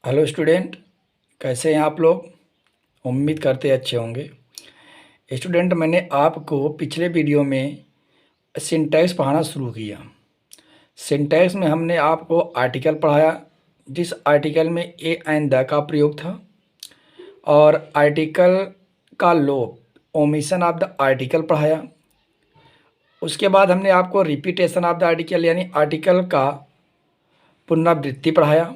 Hello student, कैसे हैं आप लोग। उम्मीद करते अच्छे होंगे। स्टूडेंट, मैंने आपको पिछले वीडियो में सिंटैक्स पढ़ाना शुरू किया। सिंटैक्स में हमने आपको आर्टिकल पढ़ाया, जिस आर्टिकल में ए एंड द का प्रयोग था, और आर्टिकल का लोप ओमिशन ऑफ द आर्टिकल पढ़ाया। उसके बाद हमने आपको रिपीटेशन ऑफ द आर्टिकल यानी आर्टिकल का पुनरावृत्ति पढ़ाया।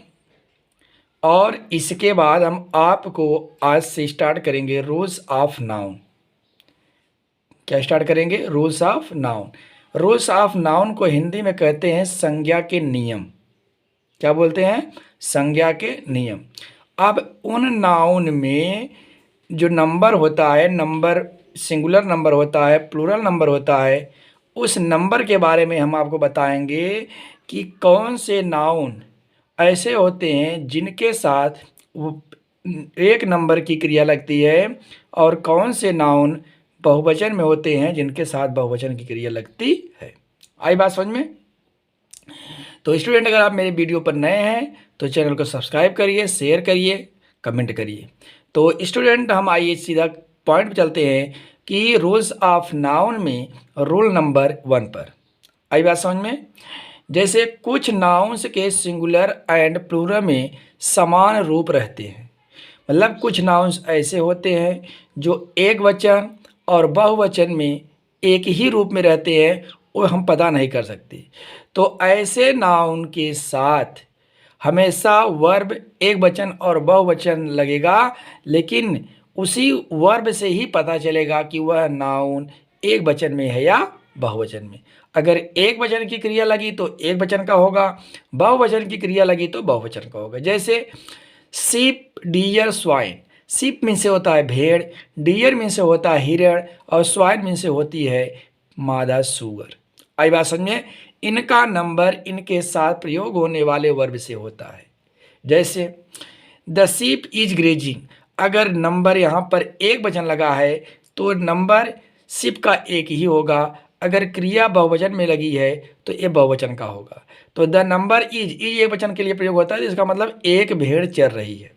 और इसके बाद हम आपको आज से स्टार्ट करेंगे रूल्स ऑफ नाउन। क्या स्टार्ट करेंगे? Rules of noun. Rules of noun को हिंदी में कहते हैं संज्ञा के नियम। क्या बोलते हैं? संज्ञा के नियम। अब उन नाउन में जो नंबर होता है, नंबर सिंगुलर नंबर होता है, प्लूरल नंबर होता है, उस नंबर के बारे में हम आपको बताएंगे कि कौन से नाउन ऐसे होते हैं जिनके साथ वो एक नंबर की क्रिया लगती है, और कौन से नाउन बहुवचन में होते हैं जिनके साथ बहुवचन की क्रिया लगती है। आई बात समझ में? तो स्टूडेंट, अगर आप मेरे वीडियो पर नए हैं तो चैनल को सब्सक्राइब करिए, शेयर करिए, कमेंट करिए। तो स्टूडेंट, हम आइए सीधा पॉइंट पर चलते हैं कि रूल्स ऑफ नाउन में रूल नंबर 1 पर। आई बात समझ में? जैसे कुछ नाउन्स के सिंगुलर एंड प्लूरल में समान रूप रहते हैं। मतलब कुछ नाउन्स ऐसे होते हैं जो एक वचन और बहुवचन में एक ही रूप में रहते हैं, वो हम पता नहीं कर सकते। तो ऐसे नाउन के साथ हमेशा वर्ब एक वचन और बहुवचन लगेगा, लेकिन उसी वर्ब से ही पता चलेगा कि वह नाउन एक वचन में है या बहुवचन में। अगर एक वचन की क्रिया लगी तो एक वचन का होगा, बहुवचन की क्रिया लगी तो बहुवचन का होगा। जैसे सीप, डियर, स्वाइन। सीप मीन से होता है भेड़, डियर मीन से होता है हिरण, और स्वाइन मीन से होती है मादा सूअर। आई बात समझ में? इनका नंबर इनके साथ प्रयोग होने वाले वर्ब से होता है। जैसे द सीप इज ग्रेजिंग, अगर नंबर यहाँ पर एक वचन लगा है तो नंबर सिप का एक ही होगा। अगर क्रिया बहुवचन में लगी है तो ये बहुवचन का होगा। तो द नंबर इज एक वचन के लिए प्रयोग होता है, इसका मतलब एक भेड़ चर रही है।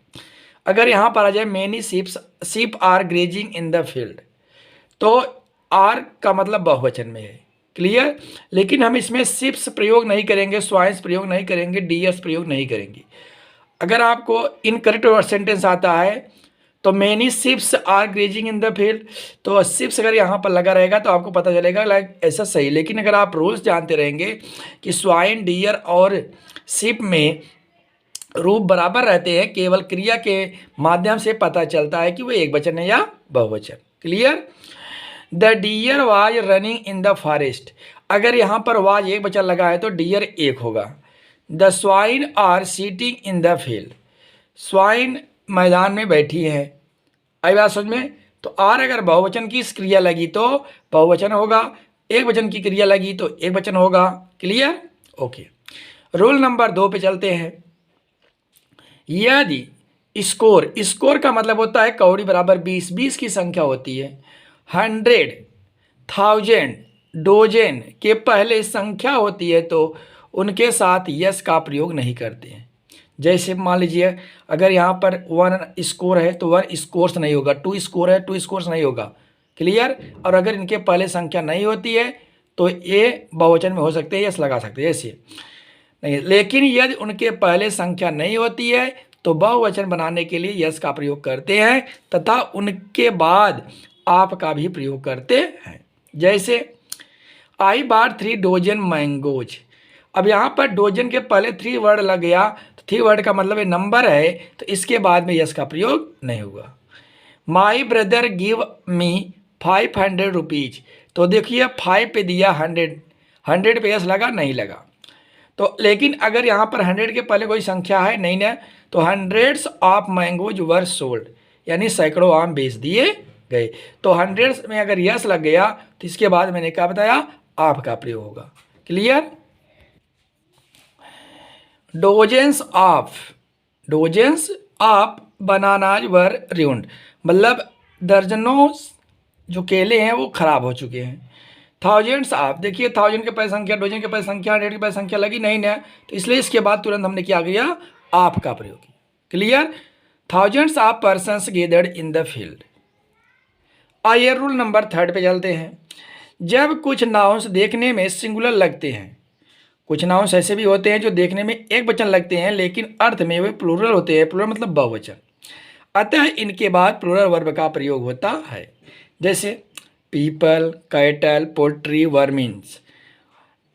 अगर यहाँ पर आ जाए many sheep are grazing in the field, तो आर का मतलब बहुवचन में है। क्लियर? लेकिन हम इसमें सिप्स प्रयोग नहीं करेंगे, स्वाइन्स प्रयोग नहीं करेंगे, डीएस प्रयोग नहीं करेंगे। अगर आपको इनकरेक्ट सेंटेंस आता है तो many ships are grazing in the field, तो शिप्स अगर यहाँ पर लगा रहेगा तो आपको पता चलेगा लाइक ऐसा सही। लेकिन अगर आप रूल्स जानते रहेंगे कि स्वाइन, डियर और शिप में रूप बराबर रहते हैं, केवल क्रिया के माध्यम से पता चलता है कि वो एक वचन है या बहुवचन। Clear? The deer was running in the forest, अगर यहाँ पर वाज एक वचन लगा है तो डियर एक होगा। The swine are sitting in the field, swine मैदान में बैठी है। आई बात समझ में? तो आर अगर बहुवचन की क्रिया लगी तो बहुवचन होगा, एक वचन की क्रिया लगी तो एक वचन होगा। क्लियर? ओके। रूल नंबर 2 पे चलते हैं। यदि स्कोर, स्कोर का मतलब होता है कौड़ी बराबर 20, 20 की संख्या होती है। 100, 1000, डोजेन के पहले संख्या होती है तो उनके साथ यस का प्रयोग नहीं करते हैं। जैसे मान लीजिए अगर यहाँ पर 1 स्कोर है तो 1 स्कोर्स नहीं होगा, 2 स्कोर है 2 स्कोर्स नहीं होगा। क्लियर? और अगर इनके पहले संख्या नहीं होती है तो ये बहुवचन में हो सकते हैं, यस लगा सकते हैं ऐसे नहीं। लेकिन यदि उनके पहले संख्या नहीं होती है तो बहुवचन बनाने के लिए यस का प्रयोग करते हैं तथा उनके बाद आप का भी प्रयोग करते हैं। जैसे आई बार 3 डोजन मैंगोज, अब यहाँ पर डोजन के पहले 3 वर्ड लग गया तो 3 वर्ड का मतलब ये नंबर है, तो इसके बाद में यस का प्रयोग नहीं होगा। My brother give me 500 rupees, तो देखिए 5 पे दिया 100, 100 पे यस लगा नहीं लगा। तो लेकिन अगर यहाँ पर 100 के पहले कोई संख्या है नहीं ना, तो hundreds of mangoes were sold, यानी सैकड़ों आम बेच दिए गए। तो हंड्रेड्स में अगर यस लग गया तो इसके बाद मैंने क्या बताया? आप का प्रयोग होगा। Clear? Dozens of bananas were ruined, मतलब दर्जनों जो केले हैं वो खराब हो चुके हैं। थाउजेंड्स ऑफ, देखिए 1000 के पहले संख्या, डोजन के पहले संख्या, 100 के पहले संख्या लगी नहीं ना, तो इसलिए इसके बाद तुरंत हमने क्या किया? आप का प्रयोग किया। Clear? Thousands of persons gathered in the field. आइए रूल नंबर 3 पे चलते हैं। जब कुछ नाउन्स देखने में सिंगुलर लगते हैं, कुछ नाउन्स ऐसे भी होते हैं जो देखने में एक वचन लगते हैं लेकिन अर्थ में वे प्लूरल होते हैं, प्लूरल मतलब बहुवचन, अतः इनके बाद प्लूरल वर्ब का प्रयोग होता है। जैसे पीपल, कैटल, पोल्ट्री, वर्मिन्स।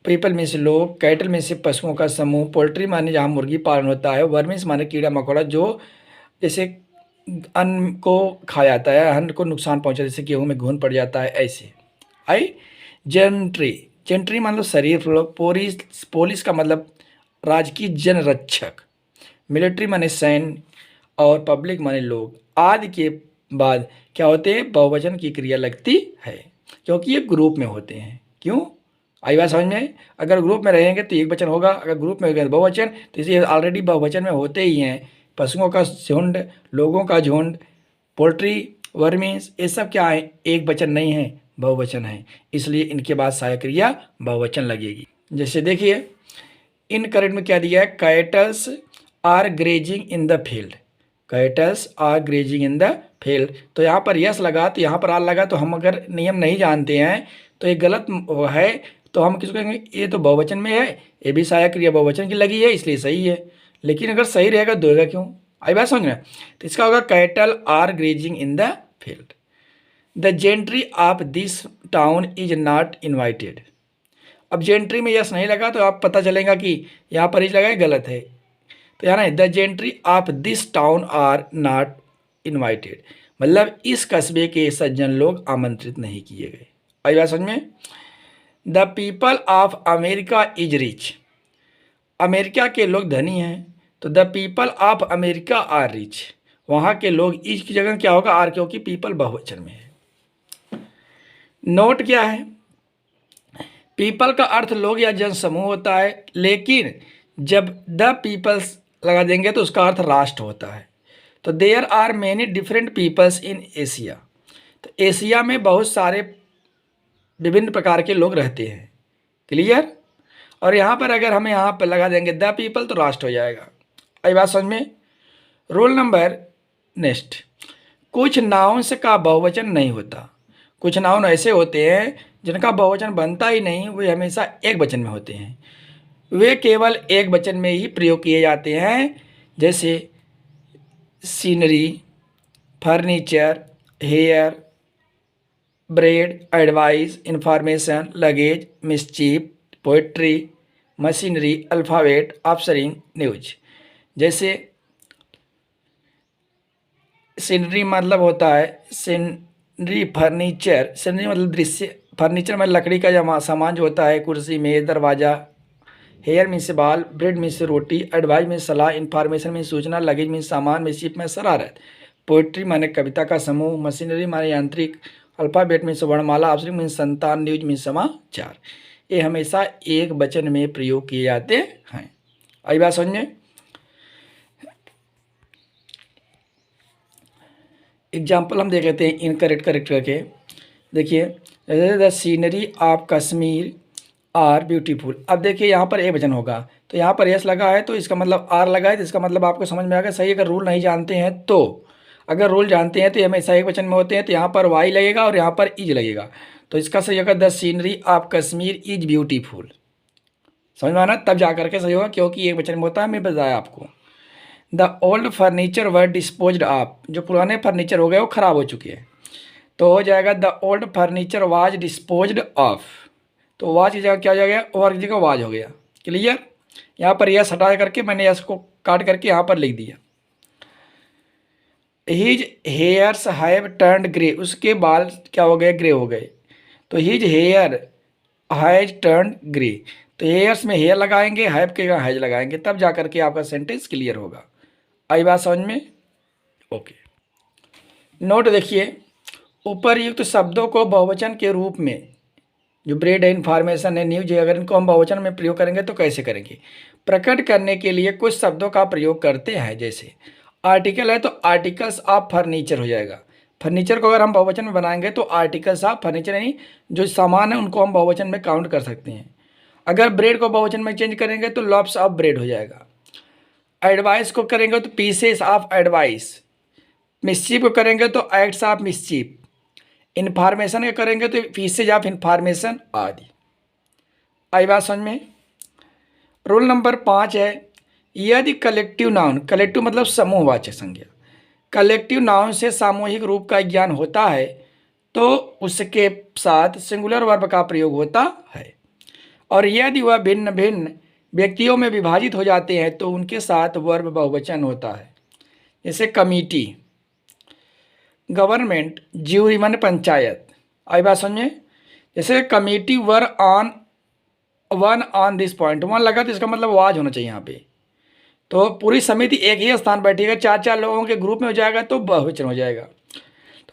पीपल में से लोग, कैटल में से पशुओं का समूह, पोल्ट्री माने जहाँ मुर्गी पालन होता है, वर्मिन्स माने कीड़ा मकोड़ा जो जैसे अन्न को खा जाता है, अन्न को नुकसान पहुंचा, जैसे गेहूं में घुन पड़ जाता है, ऐसे। आई जेंट्री, जेंट्री मतलब शरीर, पोलिस, पोलिस का मतलब राजकीय जन रक्षक, मिलिट्री माने सैन्य, और पब्लिक माने लोग आदि के बाद क्या होते हैं, बहुवचन की क्रिया लगती है, क्योंकि ये ग्रुप में होते हैं। क्यों? आई बात समझ में? अगर ग्रुप में रहेंगे तो एक वचन होगा, अगर ग्रुप में होगा बहुवचन, तो इसे ऑलरेडी बहुवचन में होते ही हैं। पशुओं का झुंड, लोगों का झुंड, पोल्ट्री, वर्मीज, ये सब क्या है, एक वचन नहीं है, बहुवचन है, इसलिए इनके बाद सहायक क्रिया बहुवचन लगेगी। जैसे देखिए इनकरेक्ट में क्या दिया है, cattles are grazing in the field, cattles are grazing in the field. तो यहाँ पर यस लगा, तो यहाँ पर आर लगा, तो हम अगर नियम नहीं जानते हैं तो ये गलत है, तो हम किसको कहेंगे, ये तो बहुवचन में है, ये भी सहायक क्रिया बहुवचन की लगी है इसलिए सही है। लेकिन अगर सही रहेगा दोएगा क्यों? आई बात समझ में? तो इसका होगा cattle are grazing in the field. The gentry of this town is not invited. अब जेंट्री में यस नहीं लगा तो आप पता चलेगा कि यहाँ पर इज लगा है, गलत है, तो यहाँ the gentry of this town are not invited, मतलब इस कस्बे के सज्जन लोग आमंत्रित नहीं किए गए। आई बात समझ में? The people of America is rich, America के लोग धनी हैं, तो the people of America are rich, वहाँ के लोग, इज की जगह क्या होगा, आर, क्योंकि पीपल बहुवचन में है। नोट क्या है, पीपल का अर्थ लोग या जन समूह होता है, लेकिन जब द पीपल्स लगा देंगे तो उसका अर्थ राष्ट्र होता है। तो there are many different peoples in Asia, तो एशिया में बहुत सारे विभिन्न प्रकार के लोग रहते हैं। क्लियर? और यहाँ पर अगर हमें यहाँ पर लगा देंगे द पीपल तो राष्ट्र हो जाएगा। आई बात समझ में? रूल नंबर नेक्स्ट, कुछ नाउन्स का बहुवचन नहीं होता, कुछ नाउन ऐसे होते हैं जिनका बहुवचन बनता ही नहीं, वे हमेशा एक वचन में होते हैं, वे केवल एक वचन में ही प्रयोग किए जाते हैं। जैसे scenery, furniture, hair, bread, advice, information, luggage, mischief, poetry, machinery, alphabet, offspring, news. जैसे सीनरी मतलब होता है सीनरी फर्नीचर, सीनरी मतलब दृश्य, फर्नीचर में लकड़ी का सामान जो होता है, कुर्सी, मेज, दरवाज़ा, हेयर में से बाल, ब्रेड में से रोटी, एडवाइस में सलाह, इंफॉर्मेशन में सूचना, लगेज में सामान, मिसचीफ में शरारत, पोइट्री माने कविता का समूह, मशीनरी माने यांत्रिक, अल्फ़ाबेट में से वर्णमाला, ऑप्शनिंग में संतान, न्यूज में समाचार। ये हमेशा एक वचन में प्रयोग किए जाते हैं। आई बात समझ में? एग्जाम्पल हम देख लेते हैं इनकरेक्ट करेक्ट करके। देखिए the scenery of Kashmir are beautiful. अब देखिए यहाँ पर एक वचन होगा, तो यहाँ पर यस लगा है तो इसका मतलब आर लगा है, तो इसका मतलब आपको समझ में आ गया सही। अगर रूल नहीं जानते हैं तो, अगर रूल जानते हैं तो ये हमेशा एक वचन में होते हैं, तो यहाँ पर वाई लगेगा और यहाँ पर इज लगेगा, तो इसका सही होगा the scenery of Kashmir is beautiful. समझ में आना? तब जा करके सही होगा, क्योंकि एक वचन में होता है, मैं बताया आपको। The old furniture were disposed of, जो पुराने फर्नीचर हो गए वो खराब हो चुके हैं, तो हो जाएगा the old furniture was disposed of. तो वाज की जगह क्या हो जाएगा, ओवर की जगह वाज हो गया। क्लियर? यहाँ पर यस हटा करके मैंने यस को काट करके यहाँ पर लिख दिया। His hairs have turned grey, उसके बाल क्या हो गए, ग्रे हो गए, तो his hair has turned grey, तो हेयर्स में हेयर लगाएंगे, हैव के जगह हैज लगाएंगे, तब जा करके आपका सेंटेंस क्लियर होगा। आई बात समझ में? ओके। नोट देखिए, उपरयुक्त शब्दों को बहुवचन के रूप में, जो ब्रेड है, इंफॉर्मेशन है, न्यूज है, अगर इनको हम बहुवचन में प्रयोग करेंगे तो कैसे करेंगे, प्रकट करने के लिए कुछ शब्दों का प्रयोग करते हैं। जैसे आर्टिकल है तो आर्टिकल्स ऑफ फर्नीचर हो जाएगा, फर्नीचर को अगर हम बहुवचन में बनाएंगे तो आर्टिकल्स ऑफ फर्नीचर, यानी जो सामान है उनको हम बहुवचन में काउंट कर सकते हैं। अगर ब्रेड को बहुवचन में चेंज करेंगे तो लॉप्स ऑफ ब्रेड हो जाएगा। एडवाइस को करेंगे तो पीसेस ऑफ एडवाइस, मिस्चीफ को करेंगे तो एक्ट्स ऑफ मिस्चीफ, इन्फॉर्मेशन का करेंगे तो पीसेज ऑफ इन्फॉर्मेशन आदि। आई बात समझ में। रूल नंबर 5 है, यदि कलेक्टिव नाउन, कलेक्टिव मतलब समूहवाचक संज्ञा, कलेक्टिव नाउन से सामूहिक रूप का ज्ञान होता है तो उसके साथ सिंगुलर वर्ब का प्रयोग होता है, और यदि वह भिन्न भिन्न व्यक्तियों में विभाजित हो जाते हैं तो उनके साथ वर्ब बहुवचन होता है। जैसे कमिटी, गवर्नमेंट, ज्यूरी माने पंचायत। आई बात समझे। जैसे committee were on one on this point, one लगा तो इसका मतलब वाज होना चाहिए यहाँ पे। तो पूरी समिति एक ही स्थान बैठेगा, 4-4 लोगों के ग्रुप में हो जाएगा तो बहुवचन हो जाएगा।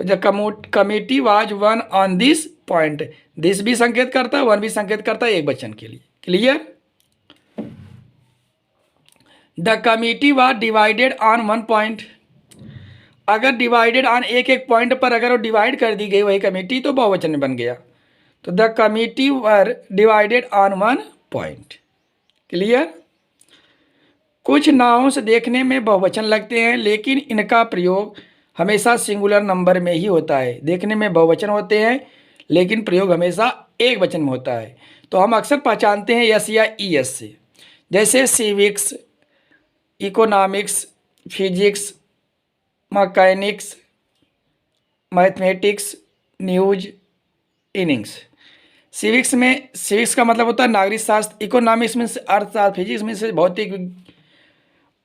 तो जब committee was one on this point, this भी संकेत करता है, वन भी संकेत करता है एक वचन के लिए। Clear. The committee was divided on one point, अगर डिवाइडेड ऑन एक पॉइंट पर अगर वो डिवाइड कर दी गई वही कमेटी तो बहुवचन में बन गया। तो the committee were divided on one point. Clear. कुछ नाउन्स देखने में बहुवचन लगते हैं लेकिन इनका प्रयोग हमेशा सिंगुलर नंबर में ही होता है। देखने में बहुवचन होते हैं लेकिन प्रयोग हमेशा एक वचन में होता है। तो हम अक्सर पहचानते हैं एस या ई एस से, जैसे civics, economics, physics, mechanics, mathematics, news, innings. Civics में, सिविक्स का मतलब होता है नागरिक शास्त्र, इकोनॉमिक्स में से अर्थशास्त्र, फिजिक्स में से भौतिक,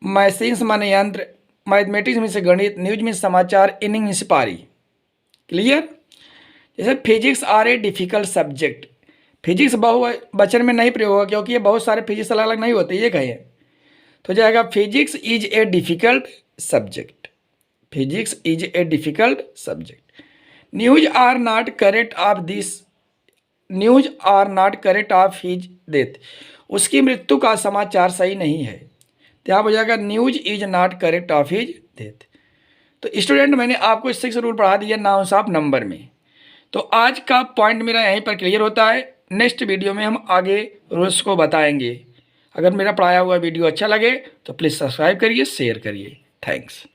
मशीन्स माने यंत्र, मैथमेटिक्स में से गणित, न्यूज में समाचार, इनिंग में से पारी। क्लियर। जैसे physics are a difficult subject, physics बहुवचन में नहीं प्रयोग होगा क्योंकि ये बहुत सारे फिजिक्स अलग अलग नहीं होते, ये कहिए तो जाएगा physics is a difficult subject, physics is a difficult subject. News are not correct of this, news are not correct of his death, उसकी मृत्यु का समाचार सही नहीं है। तो यहाँ हो जाएगा news is not correct of his death. तो स्टूडेंट मैंने आपको 6 रूल पढ़ा दिया नाउन्स ऑफ नंबर में। तो आज का पॉइंट मेरा यहीं पर क्लियर होता है। नेक्स्ट वीडियो में हम आगे रूल्स को बताएंगे। अगर मेरा पढ़ाया हुआ वीडियो अच्छा लगे तो प्लीज़ सब्सक्राइब करिए, शेयर करिए। थैंक्स।